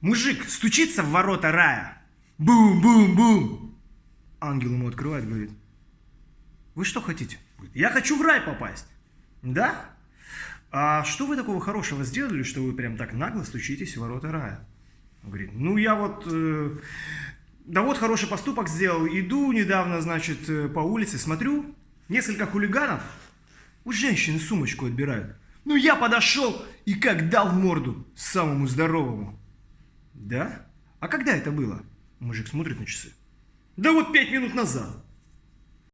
Мужик стучится в ворота рая. Бум-бум-бум. Ангел ему открывает, говорит: вы что хотите? Говорит: я хочу в рай попасть. Да? А что вы такого хорошего сделали, что вы прям так нагло стучитесь в ворота рая? Он говорит: ну я вот... да вот хороший поступок сделал. Иду недавно, значит, по улице, смотрю, несколько хулиганов у женщины сумочку отбирают. Ну я подошел и как дал в морду самому здоровому. Да? А когда это было? Мужик смотрит на часы. Да вот 5 минут назад.